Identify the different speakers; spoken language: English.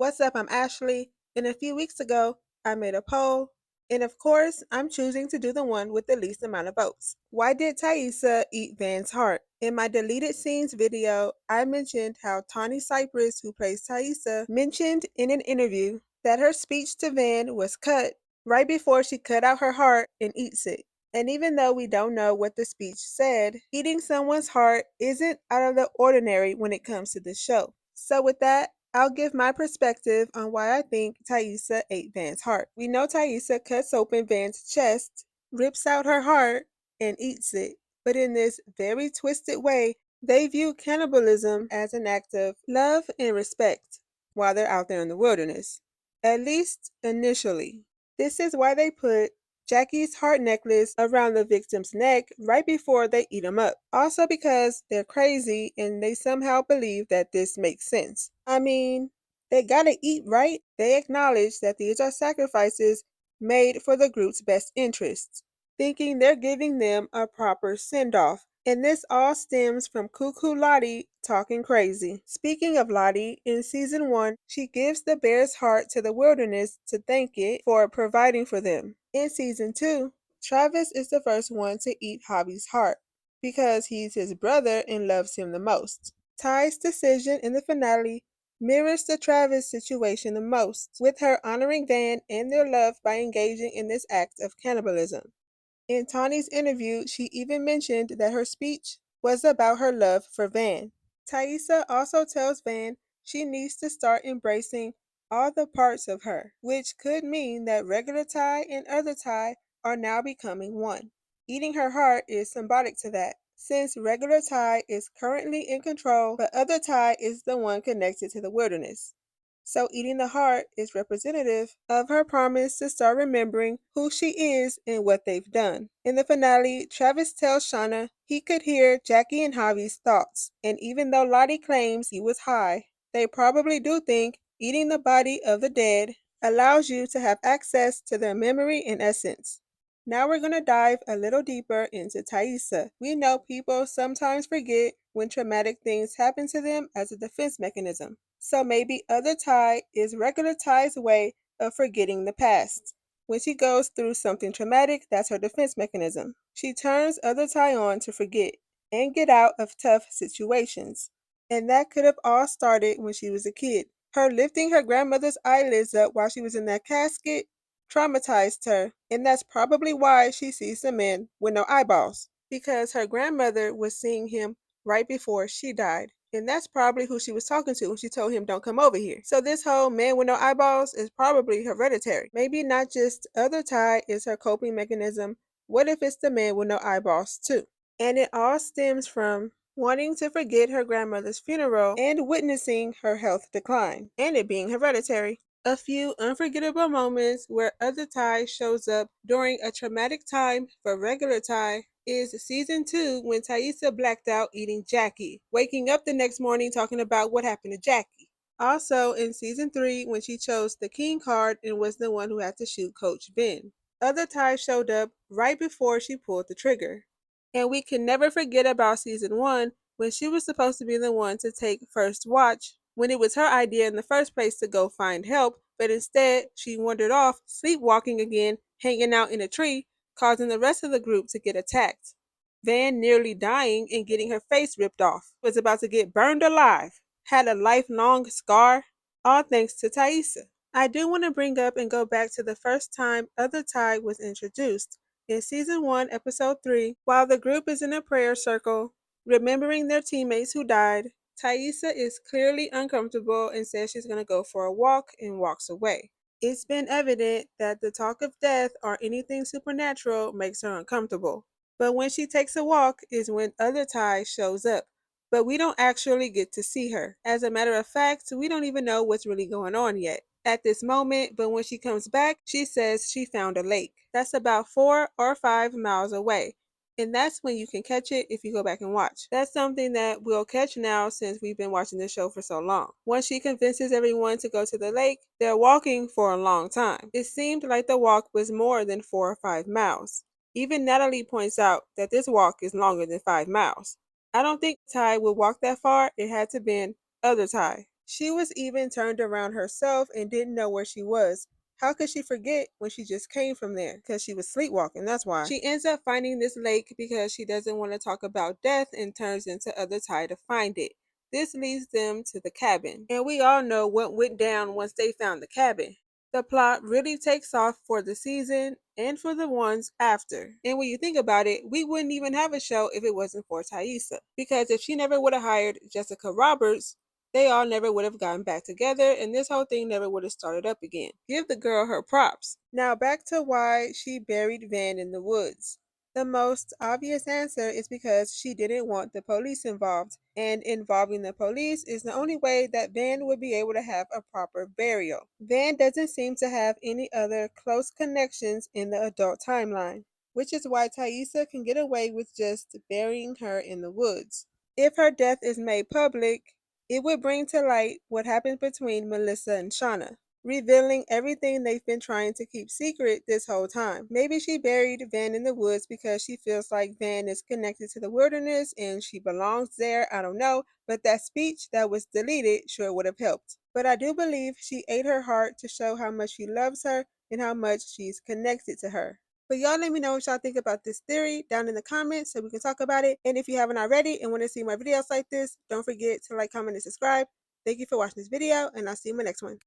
Speaker 1: What's up? I'm Ashley, and a few weeks ago, I made a poll, and of course, I'm choosing to do the one with the least amount of votes. Why did Taissa eat Van's heart? In my deleted scenes video, I mentioned how Tawny Cypress, who plays Taissa, mentioned in an interview that her speech to Van was cut right before she cut out her heart and eats it. And even though we don't know what the speech said, eating someone's heart isn't out of the ordinary when it comes to this show. So with that, I'll give my perspective on why I think Taissa ate Van's heart. We know Taissa cuts open Van's chest, rips out her heart, and eats it. But in this very twisted way, they view cannibalism as an act of love and respect while they're out there in the wilderness. At least initially. This is why they put Jackie's heart necklace around the victim's neck right before they eat him up. Also because they're crazy and they somehow believe that this makes sense. I mean, they gotta eat, right? They acknowledge that these are sacrifices made for the group's best interests, thinking they're giving them a proper send-off. And this all stems from Cuckoo Lottie talking crazy. Speaking of Lottie, in season 1, she gives the bear's heart to the wilderness to thank it for providing for them. In season 2, Travis is the first one to eat Hobby's heart because he's his brother and loves him the most. Ty's decision in the finale mirrors the Travis situation the most, with her honoring Van and their love by engaging in this act of cannibalism. In Tawny's interview, she even mentioned that her speech was about her love for Van. Taissa also tells Van she needs to start embracing all the parts of her, which could mean that regular Ty and other Ty are now becoming one. Eating her heart is symbolic to that, since regular Ty is currently in control, but other Ty is the one connected to the wilderness. So eating the heart is representative of her promise to start remembering who she is and what they've done. In the finale, Travis tells Shauna he could hear Jackie and Javi's thoughts, and even though Lottie claims he was high, they probably do think eating the body of the dead allows you to have access to their memory and essence. Now we're going to dive a little deeper into Taissa. We know people sometimes forget when traumatic things happen to them as a defense mechanism. So maybe other Ty is regular Ty's way of forgetting the past. When she goes through something traumatic, that's her defense mechanism. She turns other Ty on to forget and get out of tough situations. And that could have all started when she was a kid. Her lifting her grandmother's eyelids up while she was in that casket traumatized her, and that's probably why she sees the man with no eyeballs, because her grandmother was seeing him right before she died. And that's probably who she was talking to when she told him, don't come over here. So this whole man with no eyeballs is probably hereditary. Maybe not just other Ty is her coping mechanism. What if it's the man with no eyeballs too? And it all stems from wanting to forget her grandmother's funeral and witnessing her health decline, and it being hereditary. A few unforgettable moments where other Ty shows up during a traumatic time for regular Ty is season 2 when Taissa blacked out eating Jackie, waking up the next morning talking about what happened to Jackie. Also in season 3 when she chose the king card and was the one who had to shoot Coach Ben. Other Ty showed up right before she pulled the trigger. And we can never forget about season 1 when she was supposed to be the one to take first watch when it was her idea in the first place to go find help, but instead she wandered off, sleepwalking again, hanging out in a tree, causing the rest of the group to get attacked. Van nearly dying and getting her face ripped off, was about to get burned alive, had a lifelong scar, all thanks to Taissa. I do want to bring up and go back to the first time Other Ty was introduced. In season 1, episode 3, while the group is in a prayer circle, remembering their teammates who died, Taissa is clearly uncomfortable and says she's going to go for a walk and walks away. It's been evident that the talk of death or anything supernatural makes her uncomfortable. But when she takes a walk is when Other Ty shows up. But we don't actually get to see her. As a matter of fact, we don't even know what's really going on yet at this moment, but when she comes back, she says she found a lake. That's about 4 or 5 miles away. And that's when you can catch it if you go back and watch. That's something that we'll catch now since we've been watching this show for so long. Once she convinces everyone to go to the lake, they're walking for a long time. It seemed like the walk was more than 4 or 5 miles. Even Natalie points out that this walk is longer than 5 miles. I don't think Ty would walk that far. It had to been Other Ty. She was even turned around herself and didn't know where she was. How could she forget when she just came from there? Because she was sleepwalking, that's why. She ends up finding this lake because she doesn't want to talk about death and turns into other Tai to find it. This leads them to the cabin. And we all know what went down once they found the cabin. The plot really takes off for the season and for the ones after. And when you think about it, we wouldn't even have a show if it wasn't for Taissa. Because if she never would have hired Jessica Roberts, they all never would have gotten back together and this whole thing never would have started up again. Give the girl her props. Now back to why she buried Van in the woods. The most obvious answer is because she didn't want the police involved, and involving the police is the only way that Van would be able to have a proper burial. Van doesn't seem to have any other close connections in the adult timeline, which is why Taissa can get away with just burying her in the woods. If her death is made public, it would bring to light what happened between Melissa and Shauna, revealing everything they've been trying to keep secret this whole time. Maybe she buried Van in the woods because she feels like Van is connected to the wilderness and she belongs there. I don't know, but that speech that was deleted sure would have helped. But I do believe she ate her heart to show how much she loves her and how much she's connected to her. But y'all let me know what y'all think about this theory down in the comments so we can talk about it. And if you haven't already and want to see more videos like this, don't forget to like, comment, and subscribe. Thank you for watching this video, and I'll see you in my next one.